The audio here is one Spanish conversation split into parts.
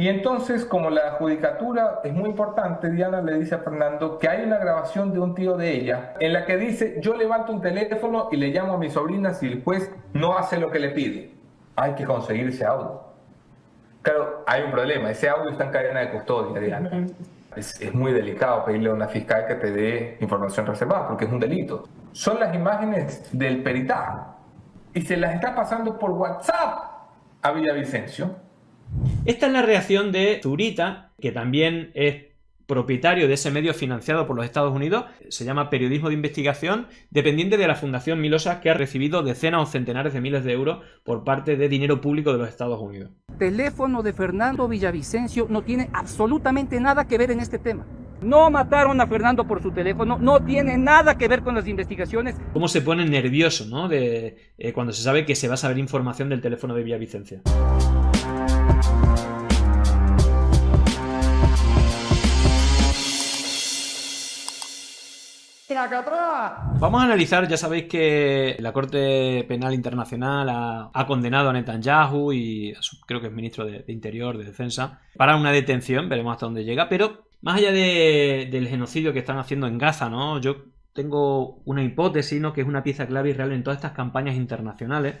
Y entonces, como la judicatura es muy importante, Diana le dice a Fernando que hay una grabación de un tío de ella en la que dice: yo levanto un teléfono y le llamo a mi sobrina si el juez no hace lo que le pide. Hay que conseguir ese audio. Claro, hay un problema, ese audio está en cadena de custodia, Diana. Es muy delicado pedirle a una fiscal que te dé información reservada porque es un delito. Son las imágenes del peritaje y se las está pasando por WhatsApp a Villavicencio. Esta es la reacción de Zurita, que también es propietario de ese medio financiado por los Estados Unidos, se llama Periodismo de Investigación, dependiente de la Fundación Milosas, que ha recibido decenas o centenares de miles de euros por parte de dinero público de los Estados Unidos. El teléfono de Fernando Villavicencio no tiene absolutamente nada que ver en este tema. No mataron a Fernando por su teléfono, no tiene nada que ver con las investigaciones. Cómo se pone nervioso, ¿no? Cuando se sabe que se va a saber información del teléfono de Villavicencio. Vamos a analizar, ya sabéis que la Corte Penal Internacional ha condenado a Netanyahu y creo que es ministro de Interior, de Defensa, para una detención, veremos hasta dónde llega, pero más allá del genocidio que están haciendo en Gaza, ¿no? Yo tengo una hipótesis, ¿no? Que es una pieza clave y real en todas estas campañas internacionales.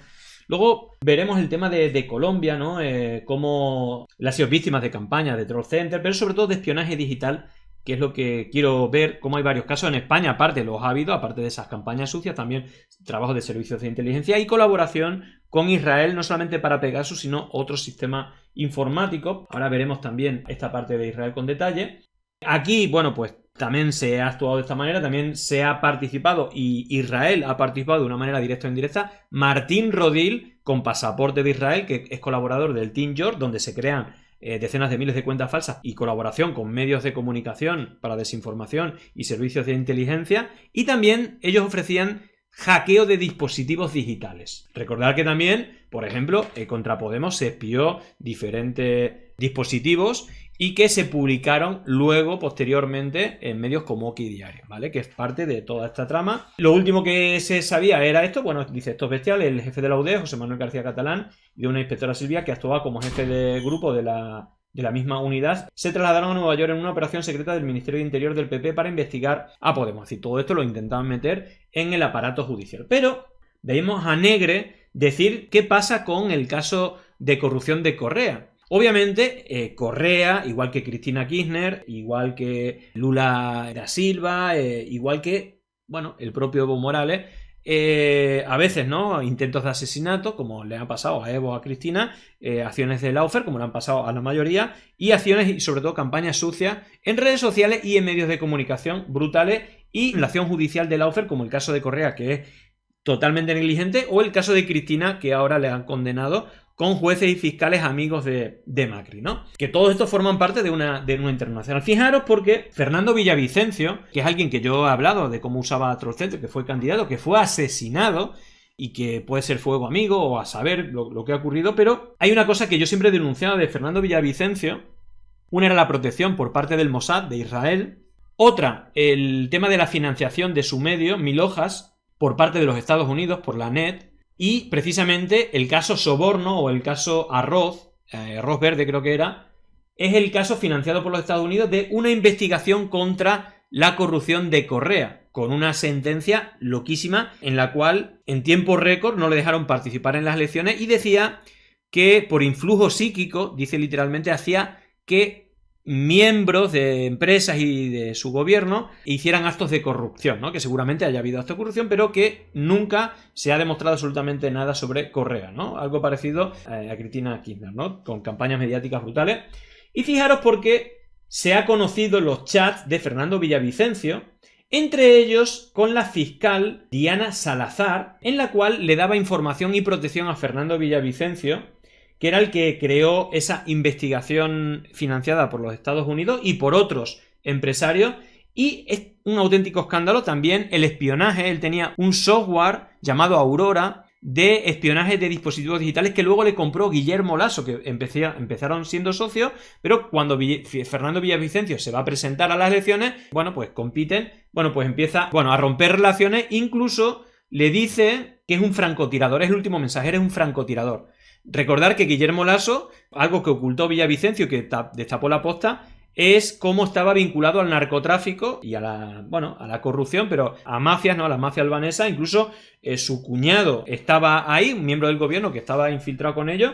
Luego veremos el tema de Colombia, ¿no? Cómo las sido víctimas de campañas de troll center, pero sobre todo de espionaje digital, que es lo que quiero ver, cómo hay varios casos en España, aparte los ha habido, aparte de esas campañas sucias, también trabajo de servicios de inteligencia y colaboración con Israel, no solamente para Pegasus, sino otros sistemas informáticos. Ahora veremos también esta parte de Israel con detalle. Aquí, bueno, pues también se ha actuado de esta manera, también se ha participado y Israel ha participado de una manera directa o indirecta. Martín Rodil, con pasaporte de Israel, que es colaborador del Team York, donde se crean decenas de miles de cuentas falsas y colaboración con medios de comunicación para desinformación y servicios de inteligencia, y también ellos ofrecían hackeo de dispositivos digitales. Recordad que también, por ejemplo, contra Podemos se espió diferentes dispositivos y que se publicaron luego, posteriormente, en medios como Oki Diario, ¿vale? Que es parte de toda esta trama. Lo último que se sabía era esto, bueno, dice, esto es bestial, el jefe de la UDE, José Manuel García Catalán, y de una inspectora Silvia, que actuaba como jefe de grupo de la misma unidad, se trasladaron a Nueva York en una operación secreta del Ministerio de Interior del PP para investigar a Podemos. Es decir, todo esto lo intentaban meter en el aparato judicial. Pero veíamos a Negre decir qué pasa con el caso de corrupción de Correa. Obviamente, Correa, igual que Cristina Kirchner, igual que Lula da Silva, igual que, bueno, el propio Evo Morales, a veces, ¿no? Intentos de asesinato, como le han pasado a Evo o a Cristina, acciones de Lawfare, como le han pasado a la mayoría, y acciones y sobre todo campañas sucias en redes sociales y en medios de comunicación brutales, y la acción judicial de Lawfare, como el caso de Correa, que es totalmente negligente, o el caso de Cristina, que ahora le han condenado con jueces y fiscales amigos de Macri, ¿no? Que todo esto forman parte de una internacional. Fijaros porque Fernando Villavicencio, que es alguien que yo he hablado de cómo usaba Trollcenter, que fue candidato, que fue asesinado y que puede ser fuego amigo o a saber lo que ha ocurrido, pero hay una cosa que yo siempre he denunciado de Fernando Villavicencio. Una era la protección por parte del Mossad de Israel, otra el tema de la financiación de su medio, Mil Hojas, por parte de los Estados Unidos, por la NET, y precisamente el caso Soborno o el caso Arroz Verde creo que era, es el caso financiado por los Estados Unidos de una investigación contra la corrupción de Correa, con una sentencia loquísima en la cual en tiempo récord no le dejaron participar en las elecciones y decía que por influjo psíquico, dice literalmente, hacía que miembros de empresas y de su gobierno hicieran actos de corrupción, ¿no? Que seguramente haya habido actos de corrupción, pero que nunca se ha demostrado absolutamente nada sobre Correa, ¿no? Algo parecido a Cristina Kirchner, ¿no? Con campañas mediáticas brutales. Y fijaros porque se ha conocido los chats de Fernando Villavicencio, entre ellos con la fiscal Diana Salazar, en la cual le daba información y protección a Fernando Villavicencio, que era el que creó esa investigación financiada por los Estados Unidos y por otros empresarios, y es un auténtico escándalo también el espionaje. Él tenía un software llamado Aurora de espionaje de dispositivos digitales que luego le compró Guillermo Lasso, que empezaron siendo socios, pero cuando Fernando Villavicencio se va a presentar a las elecciones, bueno, pues compiten, bueno, pues empieza, bueno, a romper relaciones, incluso le dice que es un francotirador, es el último mensaje, es un francotirador. Recordar que Guillermo Lasso, algo que ocultó Villavicencio, que destapó La Posta, es cómo estaba vinculado al narcotráfico y a la corrupción, pero a mafias, ¿no? A la mafia albanesa. Incluso su cuñado estaba ahí, un miembro del gobierno que estaba infiltrado con ellos,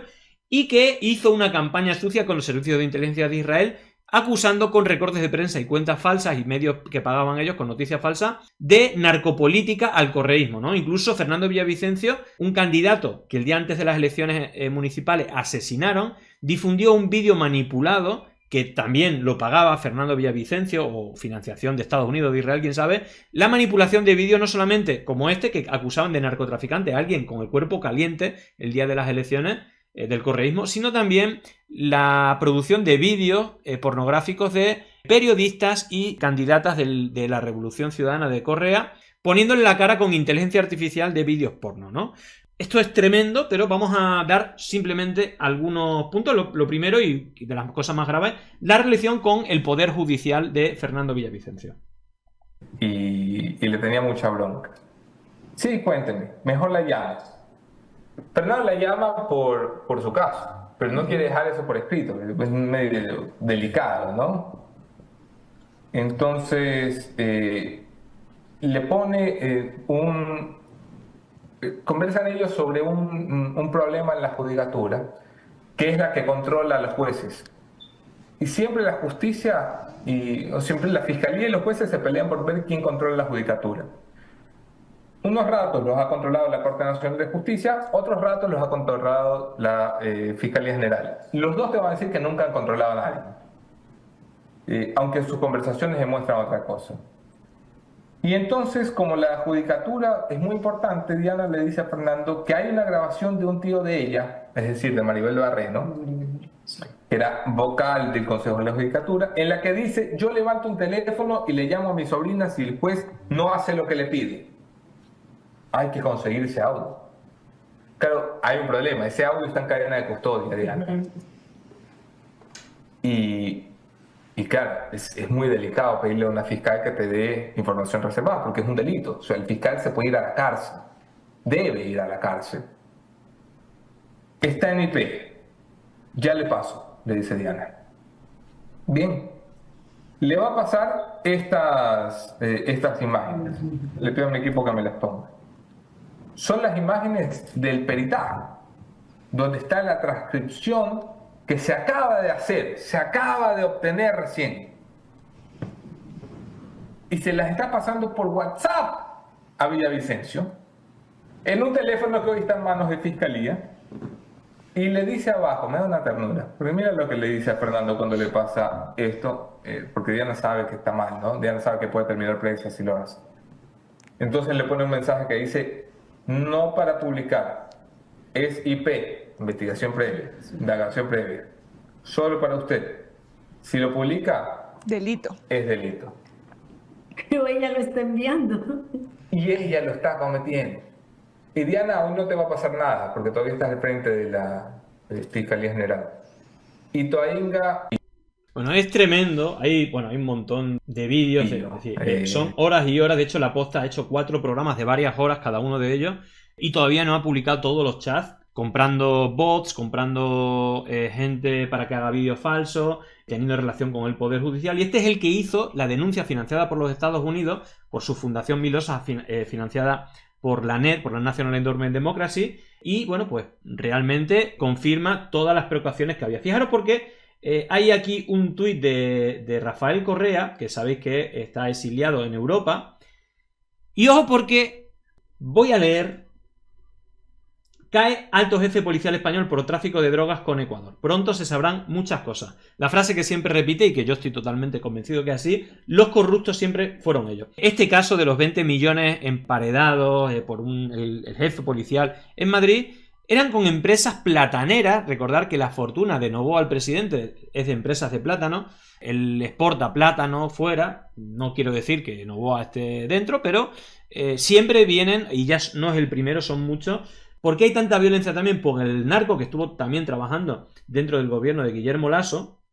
y que hizo una campaña sucia con los servicios de inteligencia de Israel, acusando con recortes de prensa y cuentas falsas y medios que pagaban ellos con noticias falsas de narcopolítica al correísmo, ¿no? Incluso Fernando Villavicencio, un candidato que el día antes de las elecciones municipales asesinaron, difundió un vídeo manipulado que también lo pagaba Fernando Villavicencio, o financiación de Estados Unidos, de Israel, quién sabe. La manipulación de vídeos no solamente como este, que acusaban de narcotraficante a alguien con el cuerpo caliente el día de las elecciones del correísmo, sino también la producción de vídeos pornográficos de periodistas y candidatas de la Revolución Ciudadana de Correa, poniéndole la cara con inteligencia artificial de vídeos porno, ¿no? Esto es tremendo, pero vamos a dar simplemente algunos puntos. Lo primero, y de las cosas más graves, la relación con el Poder Judicial de Fernando Villavicencio. Y le tenía mucha bronca. Sí, cuénteme, mejor la llamas. Fernando la llama por su caso, pero no quiere dejar eso por escrito, es medio delicado, ¿no? Entonces, le pone conversan ellos sobre un problema en la judicatura, que es la que controla a los jueces. Y siempre la justicia, o siempre la fiscalía y los jueces se pelean por ver quién controla la judicatura. Unos ratos los ha controlado la Corte Nacional de Justicia, otros ratos los ha controlado la Fiscalía General. Los dos te van a decir que nunca han controlado a nadie, aunque sus conversaciones demuestran otra cosa. Y entonces, como la judicatura es muy importante, Diana le dice a Fernando que hay una grabación de un tío de ella, es decir, de Maribel Barreno, que era vocal del Consejo de la Judicatura, en la que dice: yo levanto un teléfono y le llamo a mi sobrina si el juez no hace lo que le pide. Hay que conseguir ese audio. Claro, hay un problema, ese audio está en cadena de custodia, Diana. Y claro, es muy delicado pedirle a una fiscal que te dé información reservada, porque es un delito. O sea, el fiscal se puede ir a la cárcel, debe ir a la cárcel. Está en IP, ya le paso, le dice Diana. Bien, le va a pasar estas imágenes. Le pido a mi equipo que me las ponga. Son las imágenes del peritaje, donde está la transcripción que se acaba de hacer, se acaba de obtener recién. Y se las está pasando por WhatsApp a Villavicencio, en un teléfono que hoy está en manos de Fiscalía, y le dice abajo, me da una ternura, porque mira lo que le dice a Fernando cuando le pasa esto, porque Diana sabe que está mal, ¿no? Diana sabe que puede terminar presa si lo hace. Entonces le pone un mensaje que dice: no para publicar, es IP, investigación previa, indagación previa, solo para usted. Si lo publica, delito. Es delito. Pero ella lo está enviando. Y ella lo está cometiendo. Y Diana, hoy no te va a pasar nada, porque todavía estás al frente de la Fiscalía General. Y Toainga... Bueno, es tremendo. Hay un montón de vídeos. Son horas y horas. De hecho, La Posta ha hecho 4 programas de varias horas cada uno de ellos. Y todavía no ha publicado todos los chats. Comprando bots, comprando gente para que haga vídeos falsos, teniendo relación con el Poder Judicial. Y este es el que hizo la denuncia financiada por los Estados Unidos, por su fundación Milosa, financiada por la NED, por la National Endowment Democracy. Y bueno, pues realmente confirma todas las preocupaciones que había. Fijaros porque hay aquí un tuit de Rafael Correa, que sabéis que está exiliado en Europa. Y ojo porque voy a leer: cae alto jefe policial español por tráfico de drogas con Ecuador. Pronto se sabrán muchas cosas. La frase que siempre repite, y que yo estoy totalmente convencido que es así: los corruptos siempre fueron ellos. Este caso de los 20 millones emparedados por el jefe policial en Madrid eran con empresas plataneras. Recordar que la fortuna de Novoa, el presidente, es de empresas de plátano. Él exporta plátano fuera. No quiero decir que Novoa esté dentro, pero siempre vienen, y ya no es el primero, son muchos. ¿Por qué hay tanta violencia también? Por el narco, que estuvo también trabajando dentro del gobierno de Guillermo Lasso,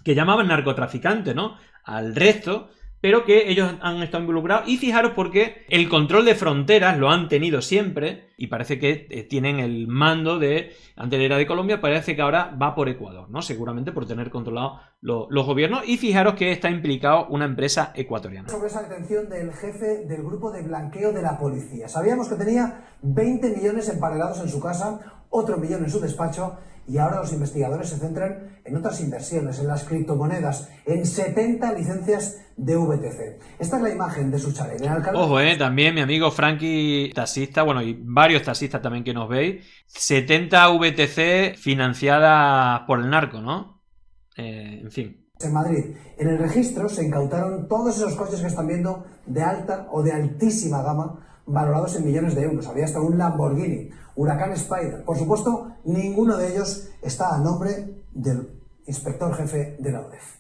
que llamaban narcotraficante, ¿no?, al resto, pero que ellos han estado involucrados. Y fijaros porque el control de fronteras lo han tenido siempre y parece que tienen el mando de, antes era de Colombia, parece que ahora va por Ecuador, ¿no? Seguramente por tener controlados los gobiernos. Y fijaros que está implicado una empresa ecuatoriana. Sobre esa detención del jefe del grupo de blanqueo de la policía. Sabíamos que tenía 20 millones emparelados en su casa, otro millón en su despacho, y ahora los investigadores se centran en otras inversiones, en las criptomonedas, en 70 licencias de VTC. Esta es la imagen de su chalet. Ojo, también mi amigo Frankie, taxista, bueno, y varios taxistas también que nos veis, 70 VTC financiadas por el narco, ¿no? En fin. En Madrid, en el registro se incautaron todos esos coches que están viendo de alta o de altísima gama, valorados en millones de euros. Había hasta un Lamborghini, Huracán Spider. Por supuesto, ninguno de ellos está a nombre del inspector jefe de la UDEF.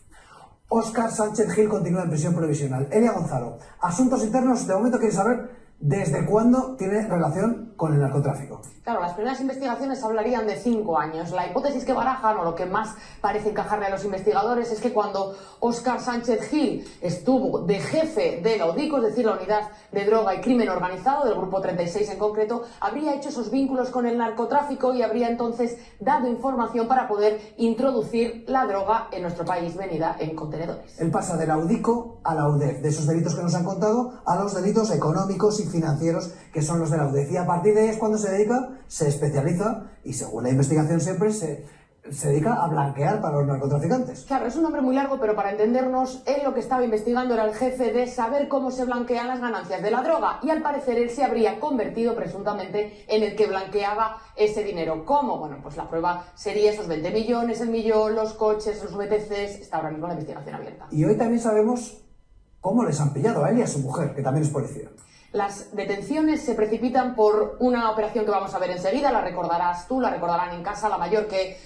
Óscar Sánchez Gil continúa en prisión provisional. Elia Gonzalo, asuntos internos, de momento quiere saber desde cuándo tiene relación con el narcotráfico. Claro, las primeras investigaciones hablarían de 5 años. La hipótesis que barajan, o lo que más parece encajarle a los investigadores, es que cuando Óscar Sánchez Gil estuvo de jefe de la UDICO, es decir, la Unidad de Droga y Crimen Organizado, del Grupo 36 en concreto, habría hecho esos vínculos con el narcotráfico y habría entonces dado información para poder introducir la droga en nuestro país venida en contenedores. Él pasa de la UDICO a la UDEF, de esos delitos que nos han contado, a los delitos económicos y financieros, que son los de la UDEF. Y a partir de ahí es cuando se dedica, se especializa y, según la investigación siempre, se dedica a blanquear para los narcotraficantes. Claro, es un nombre muy largo, pero para entendernos, él lo que estaba investigando era el jefe de saber cómo se blanquean las ganancias de la droga, y al parecer él se habría convertido presuntamente en el que blanqueaba ese dinero. ¿Cómo? Bueno, pues la prueba sería esos 20 millones, el millón, los coches, los VTCs. Está ahora mismo la investigación abierta. Y hoy también sabemos cómo les han pillado a él y a su mujer, que también es policía. Las detenciones se precipitan por una operación que vamos a ver enseguida, la recordarás tú, la recordarán en casa, la mayor, que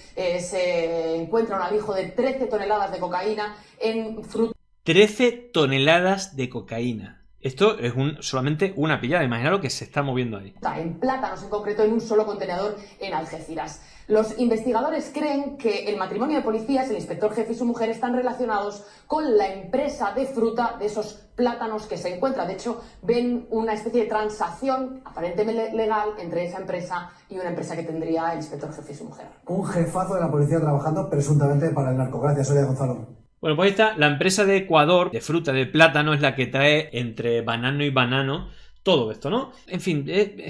se encuentra un alijo de 13 toneladas de cocaína en fruta. 13 toneladas de cocaína. Esto es solamente una pillada, imaginaros que se está moviendo ahí. En plátanos, en concreto, en un solo contenedor en Algeciras. Los investigadores creen que el matrimonio de policías, el inspector jefe y su mujer, están relacionados con la empresa de fruta de esos plátanos que se encuentra. De hecho, ven una especie de transacción aparentemente legal entre esa empresa y una empresa que tendría el inspector jefe y su mujer. Un jefazo de la policía trabajando presuntamente para el narco. Gracias, Elia Gonzalo. Bueno, pues ahí está, la empresa de Ecuador, de fruta, de plátano, es la que trae entre banano y banano todo esto, ¿no? En fin,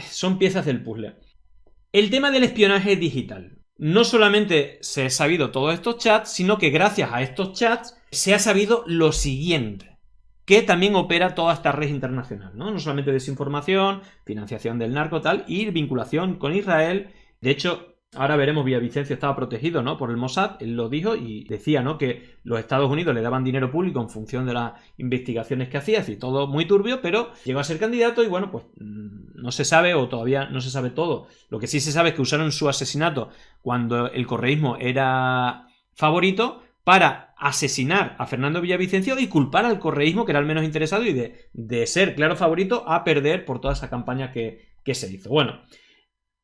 son piezas del puzzle. El tema del espionaje digital. No solamente se ha sabido todos estos chats, sino que gracias a estos chats se ha sabido lo siguiente, que también opera toda esta red internacional, ¿no? No solamente desinformación, financiación del narco, tal, y vinculación con Israel. De hecho, ahora veremos, Villavicencio estaba protegido, ¿no?, por el Mossad, él lo dijo y decía, ¿no?, que los Estados Unidos le daban dinero público en función de las investigaciones que hacía, es decir, todo muy turbio, pero llegó a ser candidato y bueno, pues no se sabe, o todavía no se sabe todo. Lo que sí se sabe es que usaron su asesinato cuando el correísmo era favorito para asesinar a Fernando Villavicencio y culpar al correísmo, que era el menos interesado, y de ser claro favorito a perder por toda esa campaña que se hizo. Bueno,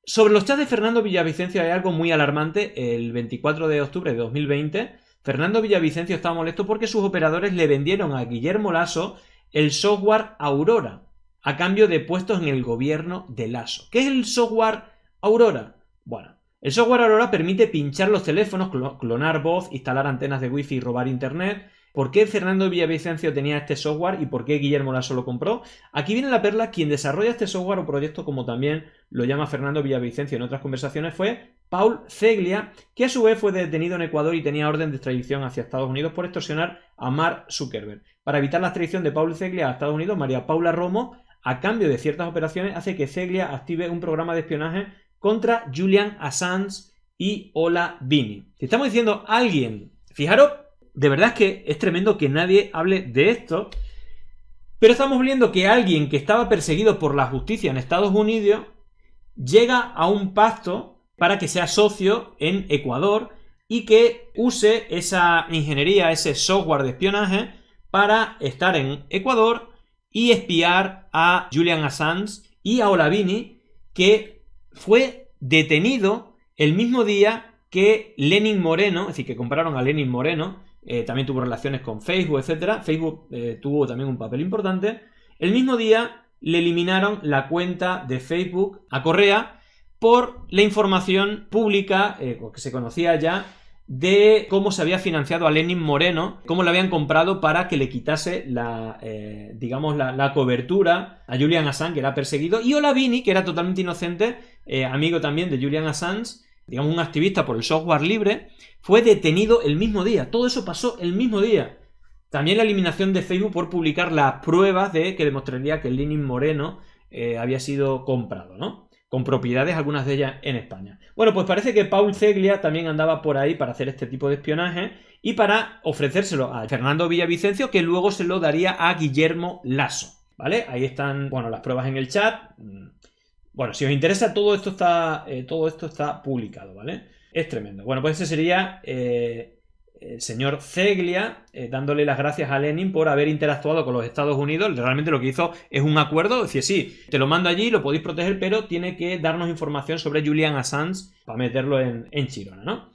sobre los chats de Fernando Villavicencio hay algo muy alarmante. El 24 de octubre de 2020, Fernando Villavicencio estaba molesto porque sus operadores le vendieron a Guillermo Lasso el software Aurora a cambio de puestos en el gobierno de Lasso. ¿Qué es el software Aurora? Bueno, el software Aurora permite pinchar los teléfonos, clonar voz, instalar antenas de wifi y robar internet. ¿Por qué Fernando Villavicencio tenía este software y por qué Guillermo Lasso lo compró? Aquí viene la perla. Quien desarrolla este software o proyecto, como también lo llama Fernando Villavicencio en otras conversaciones, fue Paul Ceglia, que a su vez fue detenido en Ecuador y tenía orden de extradición hacia Estados Unidos por extorsionar a Mark Zuckerberg. Para evitar la extradición de Paul Ceglia a Estados Unidos, María Paula Romo, a cambio de ciertas operaciones, hace que Ceglia active un programa de espionaje contra Julian Assange y Ola Vini. Si estamos diciendo alguien, fijaros, de verdad es que es tremendo que nadie hable de esto, pero estamos viendo que alguien que estaba perseguido por la justicia en Estados Unidos llega a un pacto para que sea socio en Ecuador y que use esa ingeniería, ese software de espionaje para estar en Ecuador y espiar a Julian Assange y a Ola Vini, que fue detenido el mismo día que Lenin Moreno, es decir, que compraron a Lenin Moreno, también tuvo relaciones con Facebook, etcétera. Facebook tuvo también un papel importante. El mismo día le eliminaron la cuenta de Facebook a Correa por la información pública, que se conocía ya, de cómo se había financiado a Lenin Moreno, cómo le habían comprado para que le quitase la cobertura a Julian Assange, que era perseguido, y Olavini, que era totalmente inocente, amigo también de Julian Assange, digamos un activista por el software libre, fue detenido el mismo día. Todo eso pasó el mismo día. También la eliminación de Facebook por publicar las pruebas que demostraría que Lenin Moreno había sido comprado, ¿no? Con propiedades, algunas de ellas en España. Bueno, pues parece que Paul Ceglia también andaba por ahí para hacer este tipo de espionaje y para ofrecérselo a Fernando Villavicencio, que luego se lo daría a Guillermo Lasso, ¿vale? Ahí están, bueno, las pruebas en el chat. Bueno, si os interesa, todo esto está publicado, ¿vale? Es tremendo. Bueno, pues ese sería el señor Ceglia dándole las gracias a Lenin por haber interactuado con los Estados Unidos. Realmente lo que hizo es un acuerdo, decir, sí, te lo mando allí, lo podéis proteger, pero tiene que darnos información sobre Julian Assange para meterlo en Chirona, ¿no?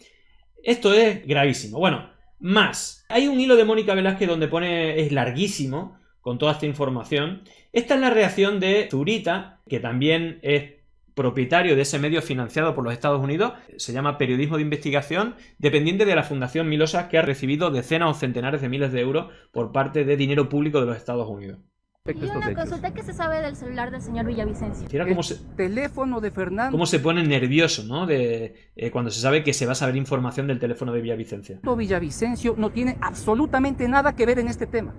Esto es gravísimo. Bueno, más. Hay un hilo de Mónica Velázquez donde pone, es larguísimo, con toda esta información. Esta es la reacción de Zurita, que también es propietario de ese medio financiado por los Estados Unidos, se llama Periodismo de Investigación, dependiente de la Fundación Milosa, que ha recibido decenas o centenares de miles de euros por parte de dinero público de los Estados Unidos. Y una consulta, ¿qué se sabe del celular del señor Villavicencio? Teléfono de Fernando. Cómo se pone nervioso, ¿no? Cuando se sabe que se va a saber información del teléfono de Villavicencio. Villavicencio no tiene absolutamente nada que ver en este tema.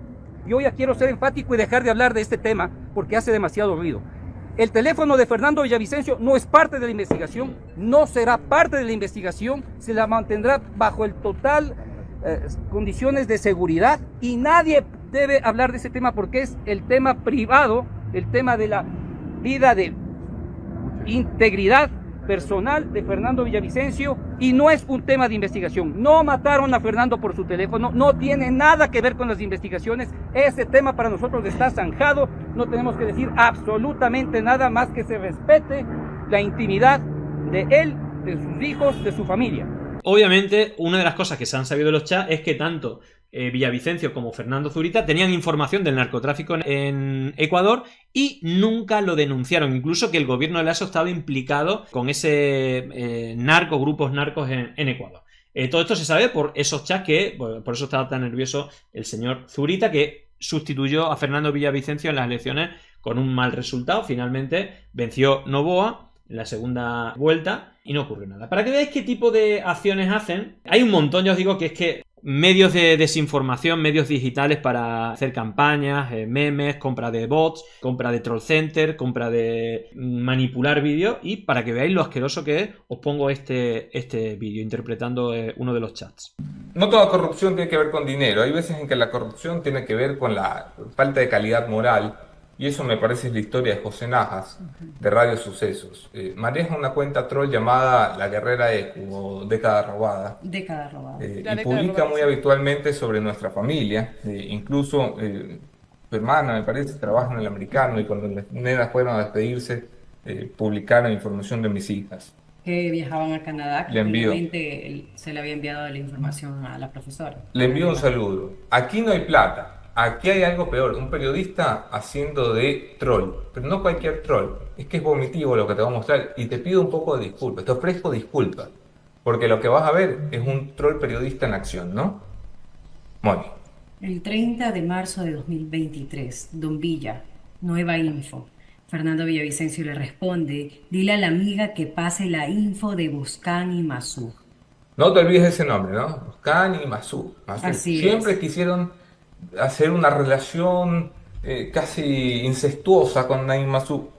Yo ya quiero ser enfático y dejar de hablar de este tema porque hace demasiado ruido. El teléfono de Fernando Villavicencio no es parte de la investigación, no será parte de la investigación, se la mantendrá bajo el total condiciones de seguridad y nadie debe hablar de ese tema porque es el tema privado, el tema de la vida de integridad personal de Fernando Villavicencio y no es un tema de investigación. No mataron a Fernando por su teléfono, no tiene nada que ver con las investigaciones. Ese tema para nosotros está zanjado, no tenemos que decir absolutamente nada más que se respete la intimidad de él, de sus hijos, de su familia. Obviamente, una de las cosas que se han sabido de los chats es que tanto Villavicencio como Fernando Zurita tenían información del narcotráfico en Ecuador y nunca lo denunciaron, incluso que el gobierno de Lasso estaba implicado con ese grupos narcos en Ecuador. Todo esto se sabe por esos chats por eso estaba tan nervioso el señor Zurita, que sustituyó a Fernando Villavicencio en las elecciones con un mal resultado. Finalmente venció Noboa en la segunda vuelta y no ocurrió nada. Para que veáis qué tipo de acciones hacen, hay un montón, ya os digo que es que medios de desinformación, medios digitales para hacer campañas, memes, compra de bots, compra de troll center, compra de manipular vídeos, y para que veáis lo asqueroso que es, os pongo este vídeo interpretando uno de los chats. No toda corrupción tiene que ver con dinero, hay veces en que la corrupción tiene que ver con la falta de calidad moral. Y eso me parece es la historia de José Najas, de Radio Sucesos. Maneja una cuenta troll llamada La Guerrera Ecu, o Década Robada. Década Robada. Y publica muy habitualmente sobre nuestra familia. Incluso su hermana, me parece, trabaja en el Americano y cuando las nenas fueron a despedirse, publicaron información de mis hijas. Que viajaban a Canadá, que finalmente se le había enviado la información a la profesora. Le envío un saludo. Aquí no hay plata. Aquí hay algo peor, un periodista haciendo de troll, pero no cualquier troll, es que es vomitivo lo que te voy a mostrar y te pido un poco de disculpas, te ofrezco disculpas, porque lo que vas a ver es un troll periodista en acción, ¿no? Moni. El 30 de marzo de 2023, Don Villa, nueva info. Fernando Villavicencio le responde, dile a la amiga que pase la info de Boscán y Masú. No te olvides de ese nombre, ¿no? Boscán y Masú. Así siempre es. Quisieron hacer una relación casi incestuosa con Naim Masú.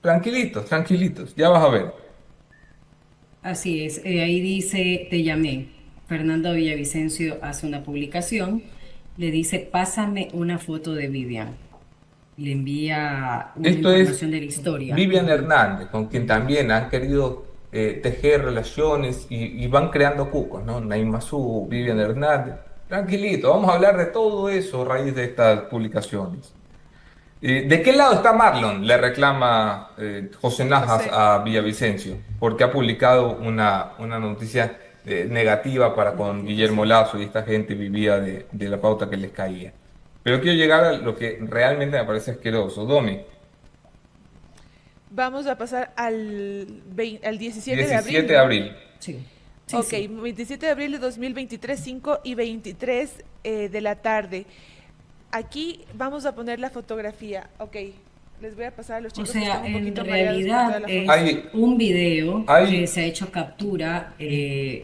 Tranquilitos, tranquilitos, ya vas a ver. Así es, ahí dice, te llamé. Fernando Villavicencio hace una publicación, le dice, pásame una foto de Vivian. Le envía una información de la historia. Vivian Hernández, con quien también han querido tejer relaciones y van creando cucos, ¿no? Naim Masú, Vivian Hernández. Tranquilito, vamos a hablar de todo eso a raíz de estas publicaciones. ¿De qué lado está Marlon? Le reclama José Najas a Villavicencio, porque ha publicado una noticia negativa para con Guillermo Lasso, y esta gente vivía de la pauta que les caía. Pero quiero llegar a lo que realmente me parece asqueroso. Domi. Vamos a pasar al 17 de abril. 17 de abril. Sí. Ok, 27 de abril de 2023, 5 y 23 de la tarde. Aquí vamos a poner la fotografía. Ok, les voy a pasar a los O chicos que sea, están un en poquito mareados con realidad toda la es foto. un video Hay- que se ha hecho captura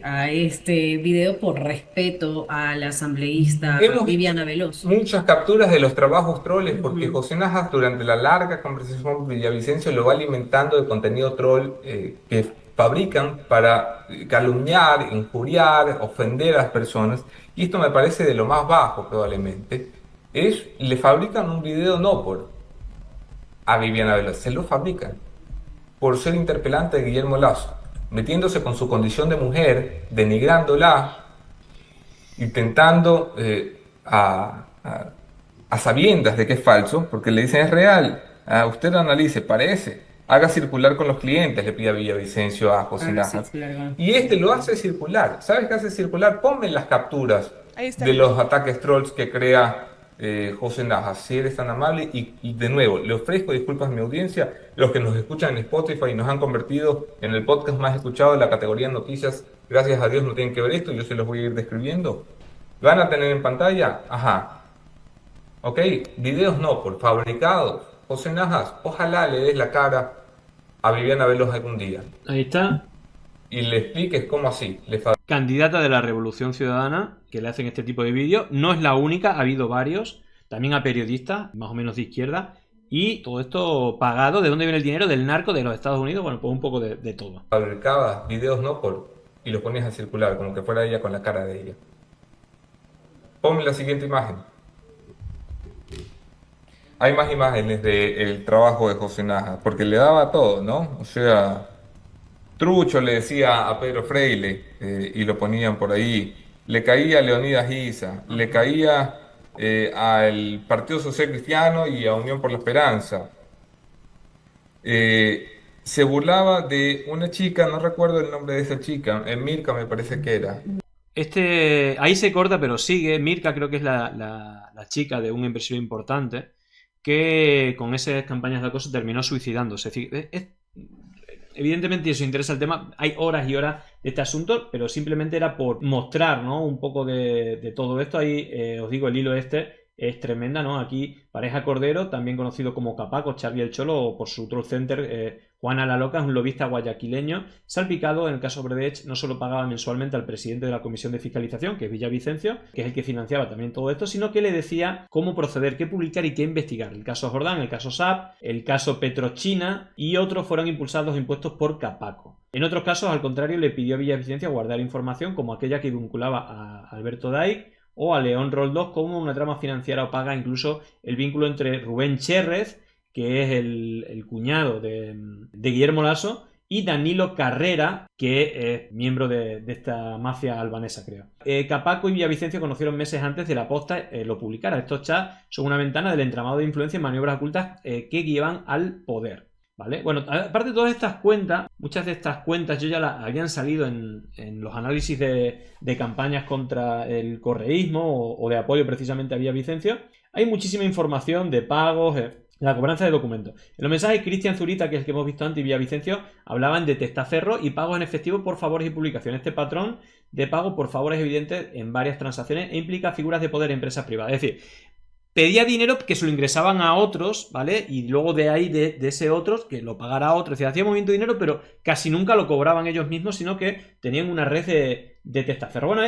a este video por respeto a la asambleísta Hemos Viviana Veloso. muchas capturas de los trabajos troles, porque Ujú. José Najas durante la larga conversación con Villavicencio lo va alimentando de contenido troll que fabrican para calumniar, injuriar, ofender a las personas, y esto me parece de lo más bajo probablemente. Le fabrican un video no por a Viviana Veloso, se lo fabrican por ser interpelante de Guillermo Lasso, metiéndose con su condición de mujer, denigrándola, intentando a sabiendas de que es falso, porque le dicen es real. Usted lo analice, parece. Haga circular con los clientes, le pide a Villavicencio a José Haga Najas. circular con los Y este lo hace circular. ¿Sabes qué hace circular? Ponme las capturas Ahí está. de los ataques trolls que crea José Najas, si eres tan amable. Y de nuevo, le ofrezco disculpas a mi audiencia, los que nos escuchan en Spotify y nos han convertido en el podcast más escuchado de la categoría noticias. Gracias a Dios no tienen que ver esto, yo se los voy a ir describiendo. ¿Van a tener en pantalla? Ajá. Ok, videos no, por fabricados. José Najas, ojalá le des la cara a Viviana Veloz algún día Ahí está. y le expliques cómo así. Candidata de la Revolución Ciudadana que le hacen este tipo de vídeos. No es la única, ha habido varios. También a periodistas, más o menos de izquierda. Y todo esto pagado. ¿De dónde viene el dinero? Del narco de los Estados Unidos. Bueno, pues un poco de todo. Fabricabas videos no y los ponías a circular como que fuera ella con la cara de ella. Ponme la siguiente imagen. Hay más imágenes del trabajo de José Najas, porque le daba todo, ¿no? O sea, Trucho le decía a Pedro Freile, y lo ponían por ahí, le caía a Leonidas Issa, le caía al Partido Social Cristiano y a Unión por la Esperanza. Se burlaba de una chica, no recuerdo el nombre de esa chica, Mirka me parece que era. Ahí se corta, pero sigue. Mirka creo que es la chica de un empresario importante que con esas campañas de acoso terminó suicidándose. Es decir, evidentemente eso interesa el tema. Hay horas y horas de este asunto, pero simplemente era por mostrar, ¿no?, un poco de todo esto. Ahí os digo, el hilo este es tremenda, ¿no? Aquí Pareja Cordero, también conocido como Capaco, Charlie el Cholo, o por su troll center, Juana la Loca, es un lobista guayaquileño salpicado. En el caso Brecht no solo pagaba mensualmente al presidente de la Comisión de Fiscalización, que es Villavicencio, que es el que financiaba también todo esto, sino que le decía cómo proceder, qué publicar y qué investigar. El caso Jordán, el caso SAP, el caso Petrochina y otros fueron impulsados e impuestos por Capaco. En otros casos, al contrario, le pidió a Villavicencio guardar información como aquella que vinculaba a Alberto Daik o a León Roldós como una trama financiera opaca, incluso el vínculo entre Rubén Chérez, que es el cuñado de Guillermo Lasso, y Danilo Carrera, que es miembro de esta mafia albanesa, creo. Capaco y Villavicencio conocieron meses antes de la Posta lo publicara. Estos chats son una ventana del entramado de influencia y maniobras ocultas que guían al poder, ¿vale? Bueno, aparte de todas estas cuentas, muchas de estas cuentas yo ya las habían salido en los análisis de campañas contra el correísmo o de apoyo precisamente a Villavicencio. Hay muchísima información de pagos, la cobranza de documentos. En los mensajes, Cristian Zurita, que es el que hemos visto antes, y Villavicencio, hablaban de testaferro y pagos en efectivo por favores y publicaciones. Este patrón de pago por favores evidente en varias transacciones e implica figuras de poder en empresas privadas. Es decir, pedía dinero que se lo ingresaban a otros, ¿vale? Y luego de ahí, de ese otros, que lo pagara a otros. Es decir, hacía movimiento de dinero, pero casi nunca lo cobraban ellos mismos, sino que tenían una red de testaferro. Bueno,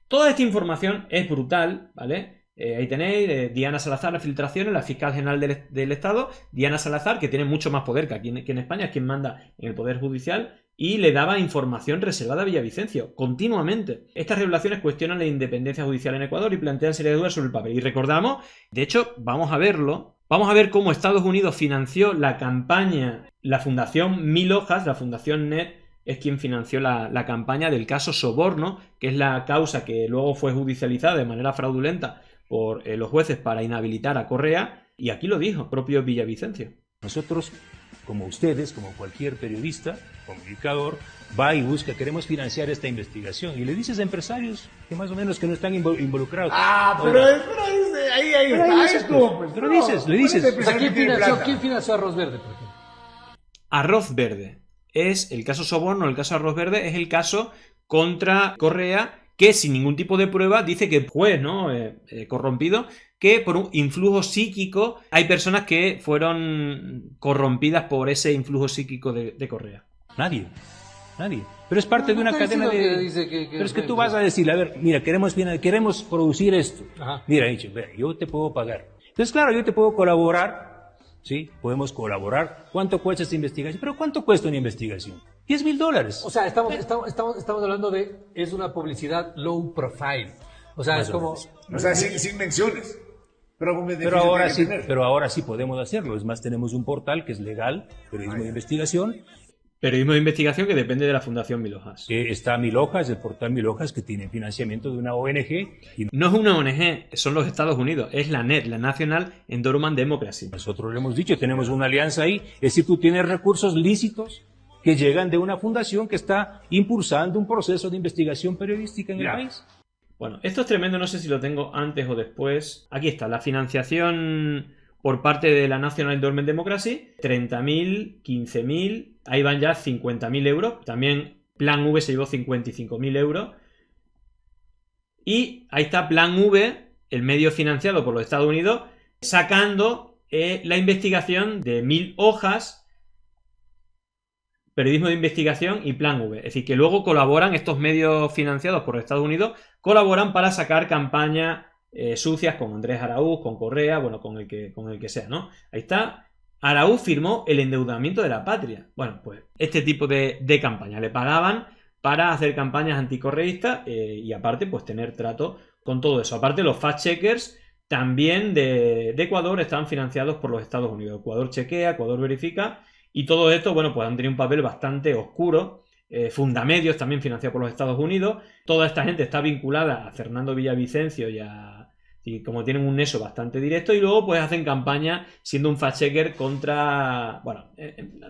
toda esta información es brutal, ¿vale? Ahí tenéis Diana Salazar, la filtración, la fiscal general del Estado. Diana Salazar, que tiene mucho más poder que aquí en España, es quien manda en el Poder Judicial, y le daba información reservada a Villavicencio continuamente. Estas revelaciones cuestionan la independencia judicial en Ecuador y plantean serias dudas sobre el papel. Y recordamos, de hecho, vamos a verlo. Vamos a ver cómo Estados Unidos financió la campaña, la Fundación Mil Hojas, la Fundación NET, es quien financió la campaña del caso Soborno, que es la causa que luego fue judicializada de manera fraudulenta por los jueces para inhabilitar a Correa, y aquí lo dijo propio Villavicencio. Nosotros como ustedes, como cualquier periodista, comunicador, va y busca, queremos financiar esta investigación. Y le dices a empresarios que más o menos que no están involucrados. Pero le dices. O sea, ¿quién financió Arroz Verde, por ejemplo? Arroz Verde es el caso Soborno, el caso Arroz Verde es el caso contra Correa, que sin ningún tipo de prueba dice que el juez, ¿no? Corrompido, que por un influjo psíquico hay personas que fueron corrompidas por ese influjo psíquico de Correa. Nadie. Pero es parte de una cadena de... Pero es que tú vas a decir, a ver, mira, queremos producir esto. Ajá. Mira, yo te puedo pagar. Entonces, claro, yo te puedo colaborar, ¿sí? Podemos colaborar. ¿Cuánto cuesta esta investigación? Pero ¿cuánto cuesta una investigación? $10,000. O sea, estamos hablando de... Es una publicidad low profile. O sea, es como... O sea, sin menciones. Pero ahora sí podemos hacerlo. Es más, tenemos un portal que es legal, periodismo de investigación. Periodismo de investigación que depende de la Fundación Mil Hojas. Está Mil Hojas, el portal Mil Hojas, que tiene financiamiento de una ONG. No es una ONG, son los Estados Unidos, es la NED, la National Endowment Democracy. Nosotros le hemos dicho, tenemos una alianza ahí, es decir, tú tienes recursos lícitos que llegan de una fundación que está impulsando un proceso de investigación periodística en el país. Bueno, esto es tremendo, no sé si lo tengo antes o después. Aquí está, la financiación por parte de la National Endowment Democracy, 30.000, 15.000, ahí van ya 50.000 euros. También Plan V se llevó 55.000 euros. Y ahí está Plan V, el medio financiado por los Estados Unidos, sacando la investigación de 1000 hojas, periodismo de investigación y Plan V. Es decir, que luego colaboran, estos medios financiados por los Estados Unidos, colaboran para sacar campañas sucias con Andrés Araúz, con Correa, bueno, con el que sea, ¿no? Ahí está. Araúz firmó el endeudamiento de la patria. Bueno, pues este tipo de campaña le pagaban para hacer campañas anticorreístas y aparte, pues tener trato con todo eso. Aparte, los fact-checkers también de Ecuador están financiados por los Estados Unidos. Ecuador chequea, Ecuador verifica y todo esto, bueno, pues han tenido un papel bastante oscuro. Fundamedios también financiado por los Estados Unidos. Toda esta gente está vinculada a Fernando Villavicencio y como tienen un nexo bastante directo, y luego pues hacen campaña siendo un fact-checker contra... Bueno,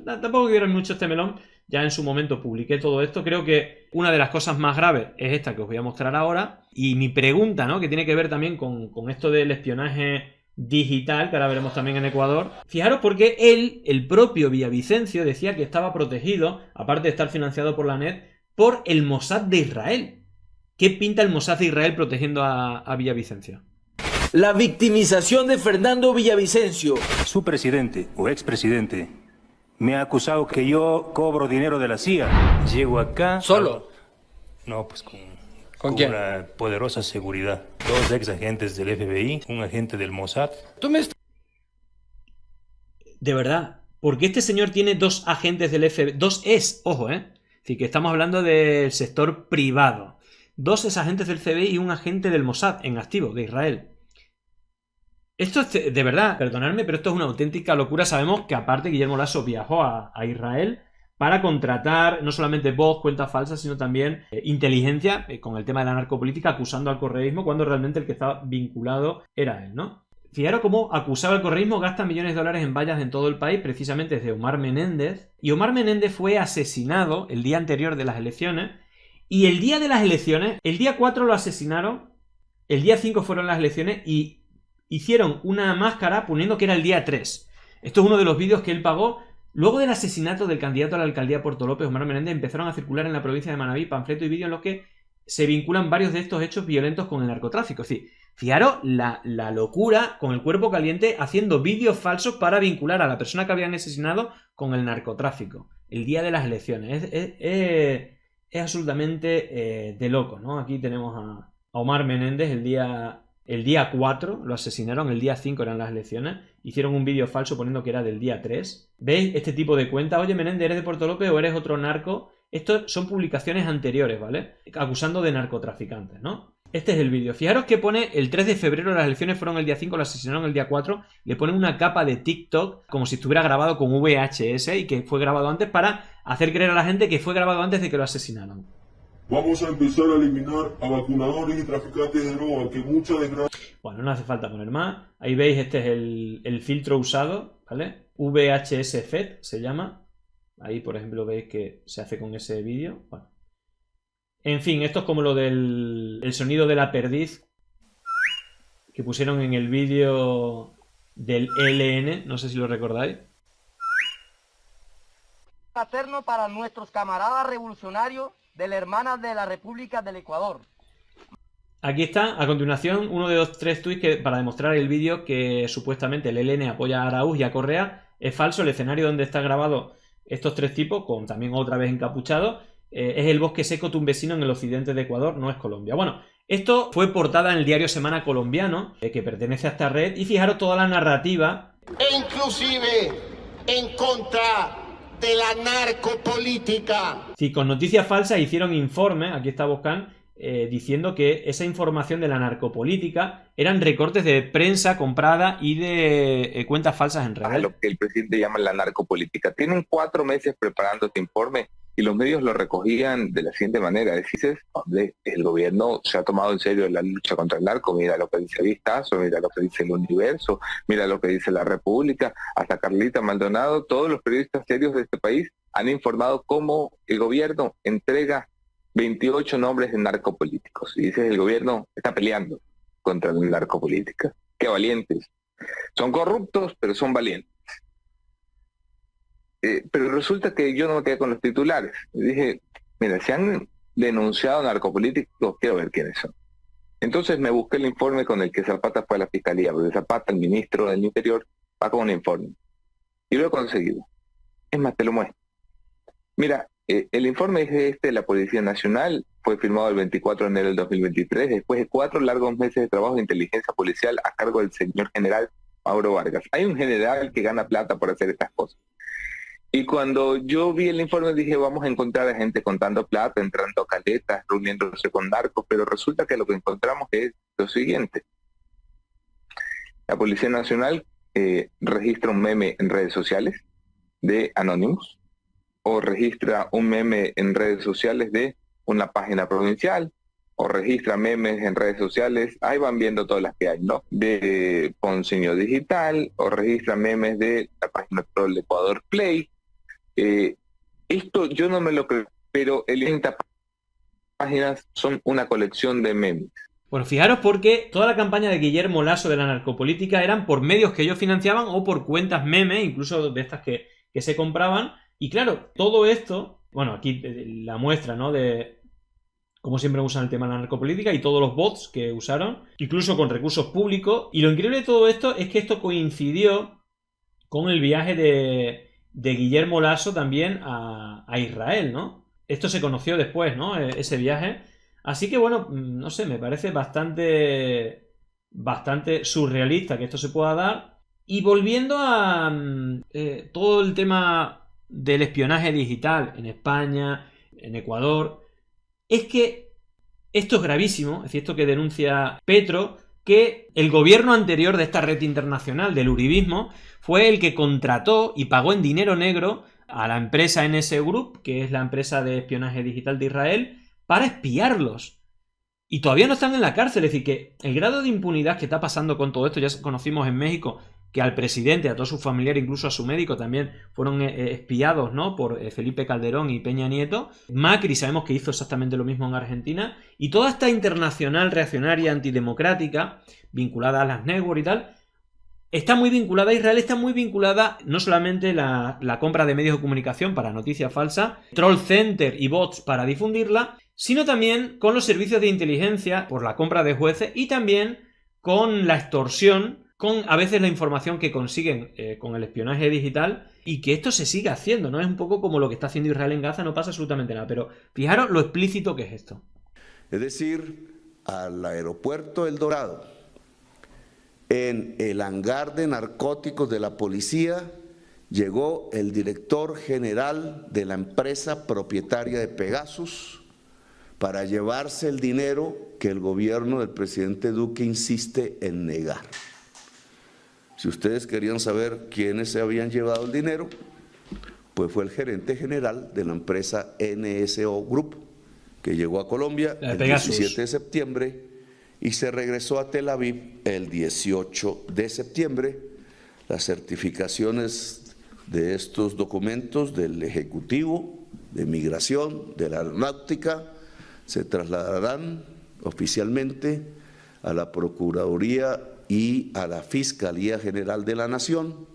tampoco quiero mucho este melón, ya en su momento publiqué todo esto. Creo que una de las cosas más graves es esta que os voy a mostrar ahora, y mi pregunta, ¿no?, que tiene que ver también con esto del espionaje digital, que ahora veremos también en Ecuador. Fijaros porque el propio Villavicencio, decía que estaba protegido, aparte de estar financiado por la NET, por el Mossad de Israel. ¿Qué pinta el Mossad de Israel protegiendo a Villavicencio? La victimización de Fernando Villavicencio. Su presidente o expresidente me ha acusado que yo cobro dinero de la CIA. Llego acá... ¿Solo? No, pues ¿Con quién? Una poderosa seguridad. 2 ex agentes del FBI, un agente del Mossad. De verdad, porque este señor tiene 2 agentes del FBI, 2 ojo, es decir, que estamos hablando del sector privado. 2 ex agentes del FBI y un agente del Mossad en activo, de Israel. Esto es, de verdad, perdonadme, pero esto es una auténtica locura. Sabemos que aparte Guillermo Lasso viajó a Israel para contratar no solamente voz, cuentas falsas, sino también inteligencia con el tema de la narcopolítica, acusando al correísmo cuando realmente el que estaba vinculado era él, ¿no? Fijaros cómo acusaba al correísmo, gasta millones de dólares en vallas en todo el país, precisamente desde Omar Menéndez. Y Omar Menéndez fue asesinado el día anterior de las elecciones. Y el día de las elecciones, el día 4 lo asesinaron, el día 5 fueron las elecciones y hicieron una máscara poniendo que era el día 3. Esto es uno de los vídeos que él pagó. Luego del asesinato del candidato a la alcaldía de Puerto López, Omar Menéndez, empezaron a circular en la provincia de Manabí panfletos y vídeos en los que se vinculan varios de estos hechos violentos con el narcotráfico. Es decir, fijaros la locura con el cuerpo caliente haciendo vídeos falsos para vincular a la persona que habían asesinado con el narcotráfico. El día de las elecciones. Es absolutamente de loco, ¿no? Aquí tenemos a Omar Menéndez el día 4, lo asesinaron, el día 5 eran las elecciones, hicieron un vídeo falso poniendo que era del día 3. ¿Veis este tipo de cuentas? Oye, Menéndez, ¿eres de Puerto López o eres otro narco? Esto son publicaciones anteriores, ¿vale? Acusando de narcotraficantes, ¿no? Este es el vídeo. Fijaros que pone el 3 de febrero, las elecciones fueron el día 5, lo asesinaron el día 4, le ponen una capa de TikTok como si estuviera grabado con VHS y que fue grabado antes para hacer creer a la gente que fue grabado antes de que lo asesinaran. Vamos a empezar a eliminar a vacunadores y traficantes de droga, que mucha desgracia... Bueno, no hace falta poner más. Ahí veis, este es el filtro usado ¿vale? VHS FET se llama. Ahí, por ejemplo, veis que se hace con ese vídeo. Bueno. En fin, esto es como lo del sonido de la perdiz que pusieron en el vídeo del ELN, no sé si lo recordáis. Hacernos para nuestros camaradas revolucionarios de la Hermana de la República del Ecuador. Aquí está, a continuación, uno de los 3 tuits que, para demostrar el vídeo que supuestamente el ELN apoya a Araúz y a Correa. Es falso, el escenario donde está grabado estos 3 tipos, con también otra vez encapuchados, es el bosque seco tumbesino en el occidente de Ecuador, no es Colombia. Bueno, esto fue portada en el diario Semana colombiano, que pertenece a esta red, y fijaros toda la narrativa. E inclusive en contra de la narcopolítica. Sí, con noticias falsas hicieron informes, aquí está Boscan, diciendo que esa información de la narcopolítica eran recortes de prensa comprada y de cuentas falsas en redes. Lo que el presidente llama la narcopolítica. Tienen 4 meses preparando este informe y los medios lo recogían de la siguiente manera. Decís, hombre, el gobierno se ha tomado en serio la lucha contra el narco. Mira lo que dice Vistazo, mira lo que dice El Universo, mira lo que dice La República, hasta Carlita Maldonado. Todos los periodistas serios de este país han informado cómo el gobierno entrega 28 nombres de narcopolíticos. Y dices, el gobierno está peleando contra la narcopolítica. Qué valientes. Son corruptos, pero son valientes. Pero resulta que yo no me quedé con los titulares. Y dije, mira, si han denunciado narcopolíticos, quiero ver quiénes son. Entonces me busqué el informe con el que Zapata fue a la fiscalía, porque Zapata, el ministro del Interior, va con un informe. Y lo he conseguido. Es más, te lo muestro. Mira, el informe es de la Policía Nacional, fue firmado el 24 de enero del 2023, después de 4 largos meses de trabajo de inteligencia policial a cargo del señor general Mauro Vargas. Hay un general que gana plata por hacer estas cosas. Y cuando yo vi el informe dije, vamos a encontrar a gente contando plata, entrando a caletas, reuniéndose con narcos, pero resulta que lo que encontramos es lo siguiente. La Policía Nacional registra un meme en redes sociales de Anonymous, o registra un meme en redes sociales de una página provincial, o registra memes en redes sociales, ahí van viendo todas las que hay, ¿no? De Ponceño Digital, o registra memes de la página del Ecuador Play. Esto yo no me lo creo, pero el 30 páginas son una colección de memes. Bueno, fijaros porque toda la campaña de Guillermo Lasso de la narcopolítica eran por medios que ellos financiaban o por cuentas memes, incluso de estas que se compraban. Y claro, todo esto, bueno, aquí la muestra, ¿no? De cómo siempre usan el tema de la narcopolítica y todos los bots que usaron, incluso con recursos públicos. Y lo increíble de todo esto es que esto coincidió con el viaje de Guillermo Lasso también a Israel, ¿no? Esto se conoció después, ¿no? Ese viaje. Así que bueno, no sé, me parece bastante surrealista que esto se pueda dar. Y volviendo a todo el tema del espionaje digital en España, en Ecuador, es que esto es gravísimo, es decir, esto que denuncia Petro, que el gobierno anterior de esta red internacional del uribismo fue el que contrató y pagó en dinero negro a la empresa NS Group, que es la empresa de espionaje digital de Israel, para espiarlos. Y todavía no están en la cárcel, es decir, que el grado de impunidad que está pasando con todo esto, ya conocimos en México que al presidente, a todos sus familiares, incluso a su médico, también fueron espiados, ¿no? Por Felipe Calderón y Peña Nieto. Macri sabemos que hizo exactamente lo mismo en Argentina. Y toda esta internacional reaccionaria antidemocrática, vinculada a las networks y tal, está muy vinculada a Israel, está muy vinculada no solamente la compra de medios de comunicación para noticias falsas, troll center y bots para difundirla, sino también con los servicios de inteligencia por la compra de jueces y también con la extorsión, con a veces la información que consiguen con el espionaje digital, y que esto se sigue haciendo, ¿no? Es un poco como lo que está haciendo Israel en Gaza, no pasa absolutamente nada, pero fijaros lo explícito que es esto. Es decir, al aeropuerto El Dorado, en el hangar de narcóticos de la policía, llegó el director general de la empresa propietaria de Pegasus para llevarse el dinero que el gobierno del presidente Duque insiste en negar. Si ustedes querían saber quiénes se habían llevado el dinero, pues fue el gerente general de la empresa NSO Group, que llegó a Colombia el 17 de septiembre y se regresó a Tel Aviv el 18 de septiembre, Las certificaciones de estos documentos del Ejecutivo, de Migración, de la Aeronáutica, se trasladarán oficialmente a la Procuraduría y a la Fiscalía General de la Nación.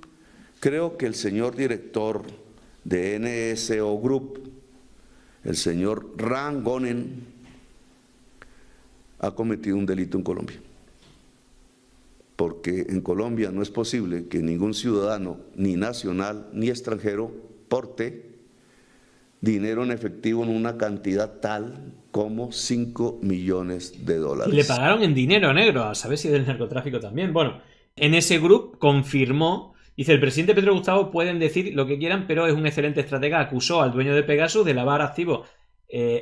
Creo que el señor director de NSO Group, el señor Ran Gonen, ha cometido un delito en Colombia. Porque en Colombia no es posible que ningún ciudadano, ni nacional ni extranjero, porte dinero en efectivo en una cantidad tal como $5 millones. Y le pagaron en dinero negro, a saber si del narcotráfico también. Bueno, en ese grupo confirmó, dice, el presidente Petro Gustavo pueden decir lo que quieran, pero es un excelente estratega. Acusó al dueño de Pegasus de lavar activos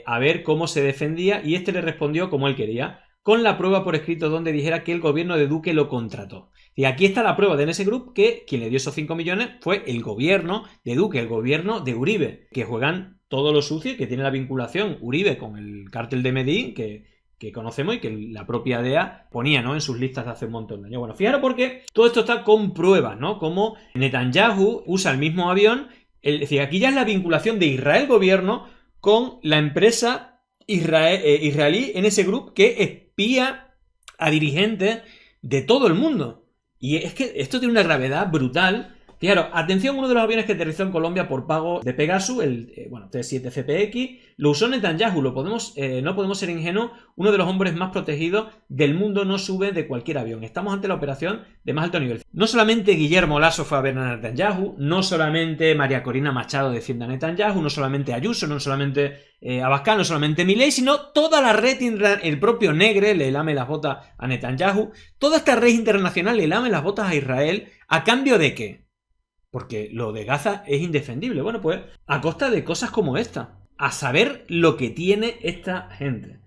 a ver cómo se defendía, y este le respondió como él quería, con la prueba por escrito donde dijera que el gobierno de Duque lo contrató. Y aquí está la prueba de ese grupo que quien le dio esos 5 millones fue el gobierno de Duque, el gobierno de Uribe, que juegan todo lo sucio, que tiene la vinculación Uribe con el cártel de Medellín, que conocemos y que la propia DEA ponía, ¿no?, en sus listas de hace un montón de años. Bueno, fijaros porque todo esto está con pruebas, ¿no? Como Netanyahu usa el mismo avión, es decir, aquí ya es la vinculación de Israel gobierno con la empresa israelí en ese grupo que espía a dirigentes de todo el mundo. Y es que esto tiene una gravedad brutal. Fijaros, atención, uno de los aviones que aterrizó en Colombia por pago de Pegasus, el T-7 CPX, lo usó Netanyahu. No podemos ser ingenuos. Uno de los hombres más protegidos del mundo no sube de cualquier avión. Estamos ante la operación de más alto nivel. No solamente Guillermo Lasso fue a ver a Netanyahu, no solamente María Corina Machado defiende a Netanyahu, no solamente Ayuso, no solamente Abascal, no solamente Milei, sino toda la red, el propio Negre le lame las botas a Netanyahu. Toda esta red internacional le lame las botas a Israel. ¿A cambio de qué? Porque lo de Gaza es indefendible. Bueno, pues a costa de cosas como esta. A saber lo que tiene esta gente.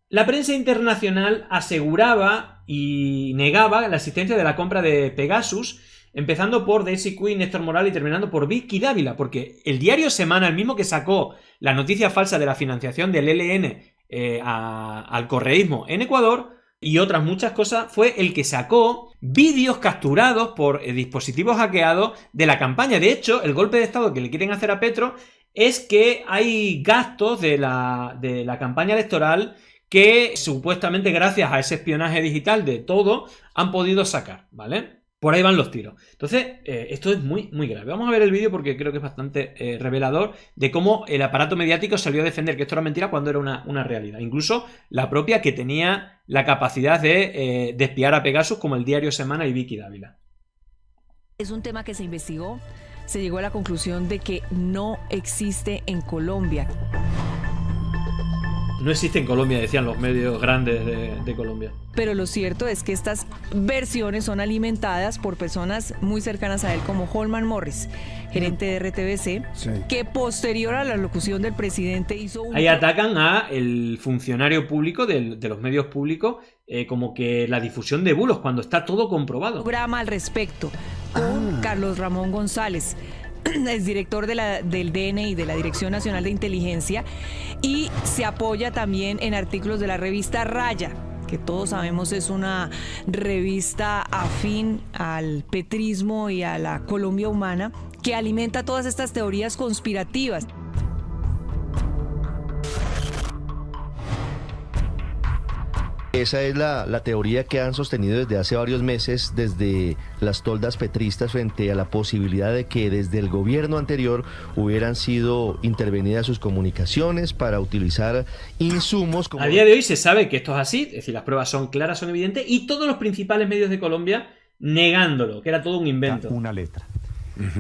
La prensa internacional aseguraba y negaba la existencia de la compra de Pegasus, empezando por Daisy Quinn, Néstor Morales y terminando por Vicky Dávila, porque el diario Semana, el mismo que sacó la noticia falsa de la financiación del ELN al correísmo en Ecuador, y otras muchas cosas, fue el que sacó vídeos capturados por dispositivos hackeados de la campaña. De hecho, el golpe de estado que le quieren hacer a Petro es que hay gastos de la campaña electoral que supuestamente gracias a ese espionaje digital de todo han podido sacar, ¿vale? Por ahí van los tiros. Entonces, esto es muy, muy grave. Vamos a ver el vídeo porque creo que es bastante revelador de cómo el aparato mediático salió a defender que esto era mentira cuando era una realidad. Incluso la propia que tenía la capacidad de espiar a Pegasus, como el diario Semana y Vicky Dávila. Es un tema que se investigó, se llegó a la conclusión de que no existe en Colombia. No existe en Colombia, decían los medios grandes de Colombia. Pero lo cierto es que estas versiones son alimentadas por personas muy cercanas a él, como Holman Morris, gerente de RTBC, que posterior a la locución del presidente hizo un... Ahí atacan a el funcionario público de los medios públicos, como que la difusión de bulos, cuando está todo comprobado. Programa al respecto con Carlos Ramón González, es director del DNI, de la Dirección Nacional de Inteligencia, y se apoya también en artículos de la revista Raya, que todos sabemos es una revista afín al petrismo y a la Colombia humana, que alimenta todas estas teorías conspirativas. Esa es la teoría que han sostenido desde hace varios meses desde las toldas petristas frente a la posibilidad de que desde el gobierno anterior hubieran sido intervenidas sus comunicaciones para utilizar insumos como... A día de hoy se sabe que esto es así, es decir, las pruebas son claras, son evidentes, y todos los principales medios de Colombia negándolo, que era todo un invento. Una letra,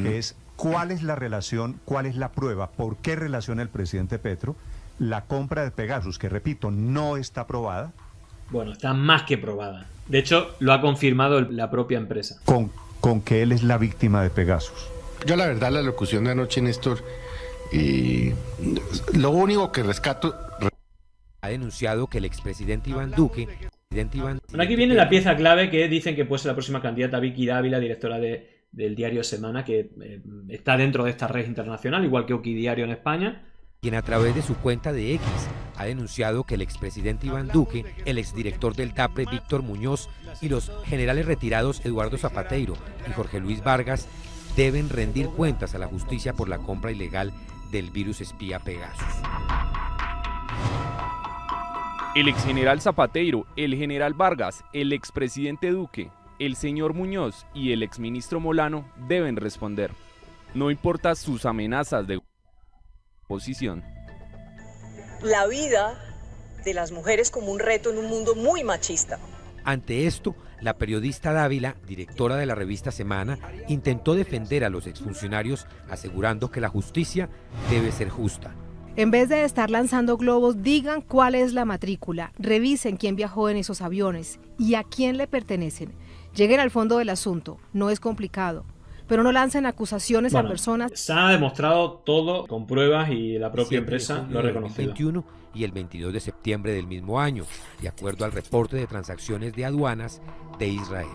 que es cuál es la relación, cuál es la prueba, por qué relaciona el presidente Petro la compra de Pegasus, que repito, no está probada. Bueno, está más que probada. De hecho, lo ha confirmado la propia empresa. Con que él es la víctima de Pegasus. Yo la verdad, la locución de anoche, Néstor, lo único que rescato... Ha denunciado que el expresidente Iván Duque... Bueno, aquí viene la pieza clave que dicen que puede ser la próxima candidata, Vicky Dávila, directora del diario Semana, que está dentro de esta red internacional, igual que Oki Diario en España. quien a través de su cuenta de X ha denunciado que el expresidente Iván Duque, el exdirector del DAPRE Víctor Muñoz y los generales retirados Eduardo Zapateiro y Jorge Luis Vargas deben rendir cuentas a la justicia por la compra ilegal del virus espía Pegasus. El exgeneral Zapateiro, el general Vargas, el expresidente Duque, el señor Muñoz y el exministro Molano deben responder. No importa sus amenazas de oposición. La vida de las mujeres como un reto en un mundo muy machista. Ante esto, la periodista Dávila, directora de la revista Semana, intentó defender a los exfuncionarios asegurando que la justicia debe ser justa. En vez de estar lanzando globos, digan cuál es la matrícula, revisen quién viajó en esos aviones y a quién le pertenecen. Lleguen al fondo del asunto, no es complicado. Pero no lancen acusaciones a personas. Se ha demostrado todo con pruebas y la propia empresa lo ha reconocido. El 21 y el 22 de septiembre del mismo año, de acuerdo al reporte de transacciones de aduanas de Israel.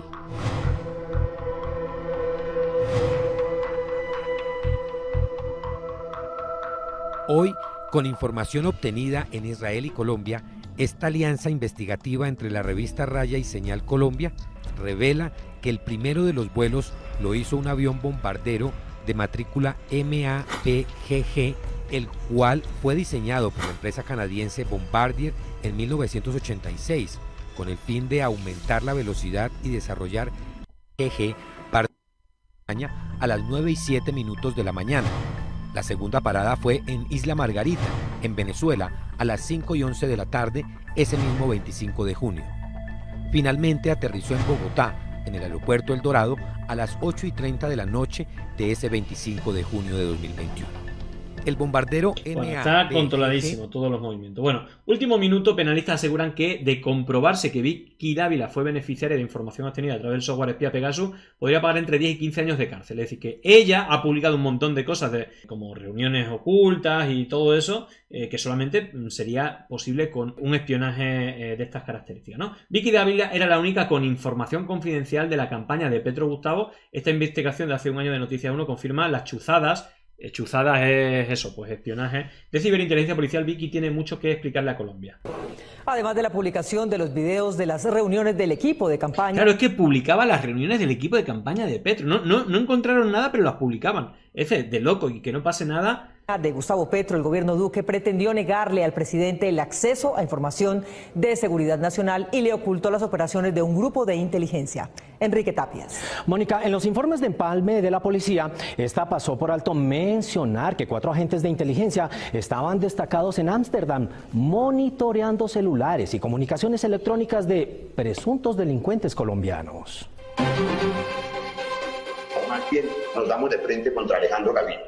Hoy, con información obtenida en Israel y Colombia, esta alianza investigativa entre la revista Raya y Señal Colombia revela que el primero de los vuelos lo hizo un avión bombardero de matrícula MAPGG, el cual fue diseñado por la empresa canadiense Bombardier en 1986, con el fin de aumentar la velocidad y desarrollar GG para España a las 9:07 de la mañana. La segunda parada fue en Isla Margarita, en Venezuela, a las 5:11 de la tarde, ese mismo 25 de junio. Finalmente aterrizó en Bogotá, en el aeropuerto El Dorado, a las 8:30 de la noche de ese 25 de junio de 2021. El bombardero Está controladísimo todos los movimientos. Bueno, último minuto, penalistas aseguran que de comprobarse que Vicky Dávila fue beneficiaria de información obtenida a través del software espía Pegasus, podría pagar entre 10 y 15 años de cárcel. Es decir, que ella ha publicado un montón de cosas como reuniones ocultas y todo eso, que solamente sería posible con un espionaje de estas características, ¿no? Vicky Dávila era la única con información confidencial de la campaña de Petro Gustavo. Esta investigación de hace un año de Noticias 1 confirma las chuzadas. Chuzadas es eso, pues espionaje de ciberinteligencia policial. Vicky tiene mucho que explicarle a Colombia. Además de la publicación de los videos de las reuniones del equipo de campaña. Claro, es que publicaba las reuniones del equipo de campaña de Petro. No encontraron nada, pero las publicaban. Es de loco, y que no pase nada. De Gustavo Petro, el gobierno Duque pretendió negarle al presidente el acceso a información de seguridad nacional y le ocultó las operaciones de un grupo de inteligencia. Enrique Tapias. Mónica, en los informes de empalme de la policía, esta pasó por alto mencionar que 4 agentes de inteligencia estaban destacados en Ámsterdam monitoreando celulares y comunicaciones electrónicas de presuntos delincuentes colombianos. O más bien nos damos de frente contra Alejandro Gaviria.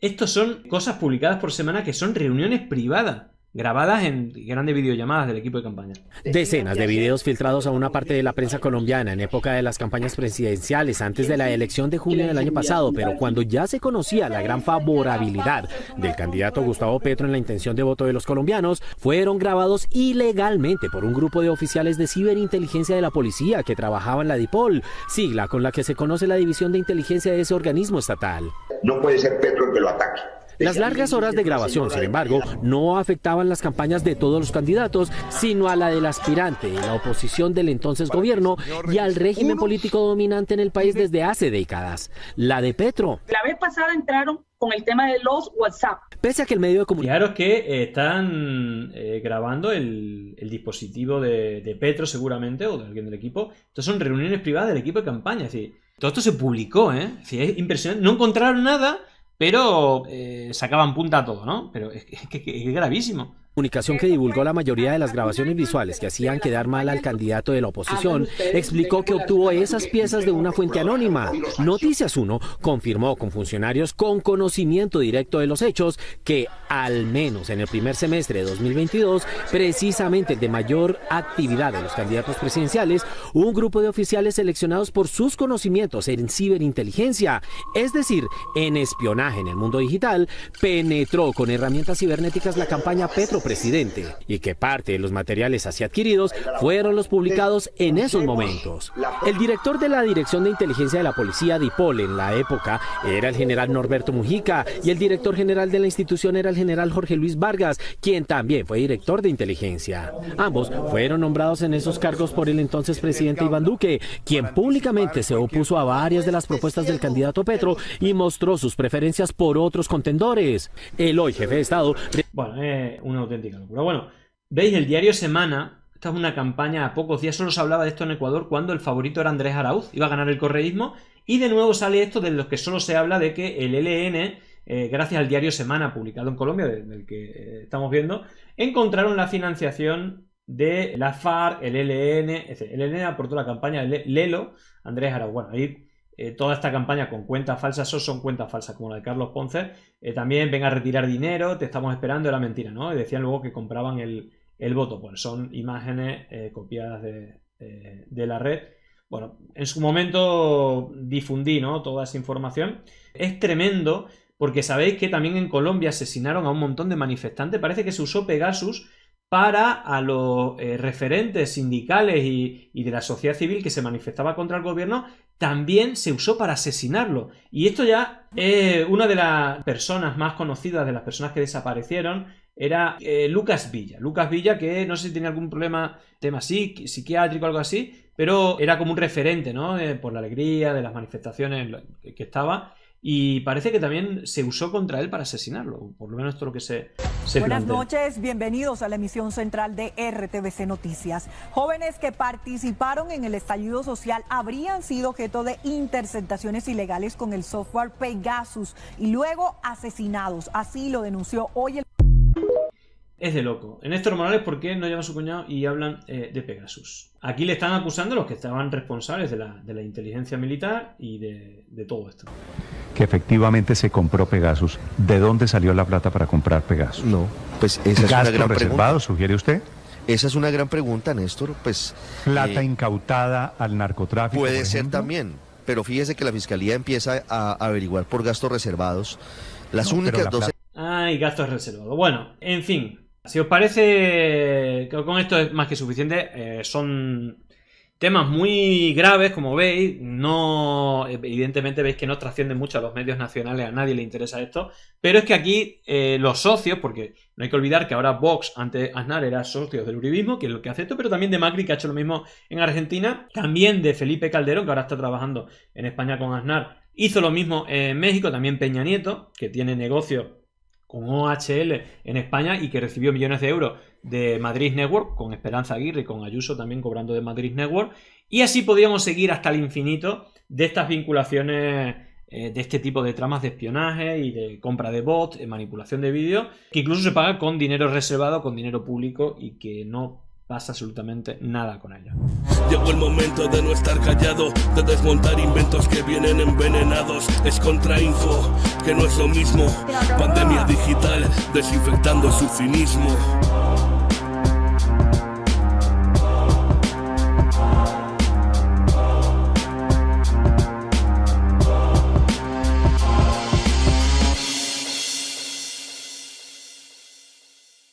Estos son cosas publicadas por semana que son reuniones privadas, grabadas en grandes videollamadas del equipo de campaña. Decenas de videos filtrados a una parte de la prensa colombiana en época de las campañas presidenciales antes de la elección de junio del año pasado, pero cuando ya se conocía la gran favorabilidad del candidato Gustavo Petro en la intención de voto de los colombianos, fueron grabados ilegalmente por un grupo de oficiales de ciberinteligencia de la policía que trabajaban en la DIPOL, sigla con la que se conoce la división de inteligencia de ese organismo estatal. No puede ser Petro el que lo ataque. Las largas horas de grabación, sin embargo, no afectaban las campañas de todos los candidatos, sino a la del aspirante y la oposición del entonces gobierno y al régimen político dominante en el país desde hace décadas, la de Petro. La vez pasada entraron con el tema de los WhatsApp. Pese a que el medio de comunicación... Fijaros que están grabando el dispositivo de Petro seguramente, o de alguien del equipo. Estos son reuniones privadas del equipo de campaña. Es decir, todo esto se publicó, ¿eh? Es decir, es impresionante. No encontraron nada, pero sacaban punta a todo, ¿no? Pero es gravísimo. Comunicación que divulgó la mayoría de las grabaciones visuales que hacían quedar mal al candidato de la oposición, explicó que obtuvo esas piezas de una fuente anónima. Noticias 1 confirmó con funcionarios con conocimiento directo de los hechos que, al menos en el primer semestre de 2022, precisamente el de mayor actividad de los candidatos presidenciales, un grupo de oficiales seleccionados por sus conocimientos en ciberinteligencia, es decir, en espionaje en el mundo digital, penetró con herramientas cibernéticas la campaña Petro presidente y que parte de los materiales así adquiridos fueron los publicados en esos momentos. El director de la Dirección de Inteligencia de la Policía, DIPOL, en la época era el general Norberto Mujica y el director general de la institución era el general Jorge Luis Vargas, quien también fue director de inteligencia. Ambos fueron nombrados en esos cargos por el entonces presidente Iván Duque, quien públicamente se opuso a varias de las propuestas del candidato Petro y mostró sus preferencias por otros contendores. El hoy jefe de Estado... Bueno, es una auténtica locura. Bueno, veis, el diario Semana, esta es una campaña a pocos días, solo se hablaba de esto en Ecuador cuando el favorito era Andrés Arauz, iba a ganar el correísmo, y de nuevo sale esto de los que solo se habla de que el ELN, gracias al diario Semana publicado en Colombia, del que estamos viendo, encontraron la financiación de la FARC, el ELN, etc. El ELN aportó la campaña de Lelo, Andrés Arauz. Bueno, ahí toda esta campaña con cuentas falsas, eso son cuentas falsas, como la de Carlos Ponce. También venga a retirar dinero, te estamos esperando, era mentira, ¿no? Y decían luego que compraban el voto. Pues son imágenes copiadas de la red. Bueno, en su momento difundí, ¿no?, toda esa información. Es tremendo porque sabéis que también en Colombia asesinaron a un montón de manifestantes. Parece que se usó Pegasus para a los referentes sindicales y de la sociedad civil que se manifestaba contra el gobierno, también se usó para asesinarlo. Y esto ya es una de las personas más conocidas, de las personas que desaparecieron, era Lucas Villa. Lucas Villa, que no sé si tenía algún problema, tema psiquiátrico o algo así, pero era como un referente, ¿no?, por la alegría de las manifestaciones que estaba. Y parece que también se usó contra él para asesinarlo, por lo menos esto es lo que se Buenas plantea. noches, bienvenidos a la emisión central de RTVC Noticias. Jóvenes que participaron en el estallido social habrían sido objeto de interceptaciones ilegales con el software Pegasus y luego asesinados. Así lo denunció hoy el... Es de loco. Néstor Morales, ¿por qué no llama a su cuñado y hablan de Pegasus? Aquí le están acusando a los que estaban responsables de la inteligencia militar y de todo esto. Que efectivamente se compró Pegasus. ¿De dónde salió la plata para comprar Pegasus? No, pues esa es una gran reservado, sugiere usted. Esa es una gran pregunta, Néstor. Pues plata incautada al narcotráfico. Puede ser también, pero fíjese que la fiscalía empieza a averiguar por gastos reservados. Las únicas dos. Y gastos reservados. Bueno, en fin. Si os parece que con esto es más que suficiente, son temas muy graves, como veis. No, evidentemente veis que no trascienden mucho a los medios nacionales, a nadie le interesa esto. Pero es que aquí los socios, porque no hay que olvidar que ahora Vox, antes Aznar, era socio del uribismo, que es lo que hace esto, pero también de Macri, que ha hecho lo mismo en Argentina. También de Felipe Calderón, que ahora está trabajando en España con Aznar. Hizo lo mismo en México, también Peña Nieto, que tiene negocio con OHL en España y que recibió millones de euros de Madrid Network, con Esperanza Aguirre y con Ayuso también cobrando de Madrid Network. Y así podríamos seguir hasta el infinito de estas vinculaciones, de este tipo de tramas de espionaje y de compra de bots, de manipulación de vídeos, que incluso se paga con dinero reservado, con dinero público y que no pasa absolutamente nada con ella. Llegó el momento de no estar callado, de desmontar inventos que vienen envenenados. Es contrainfo, que no es lo mismo. Pandemia digital, desinfectando su cinismo.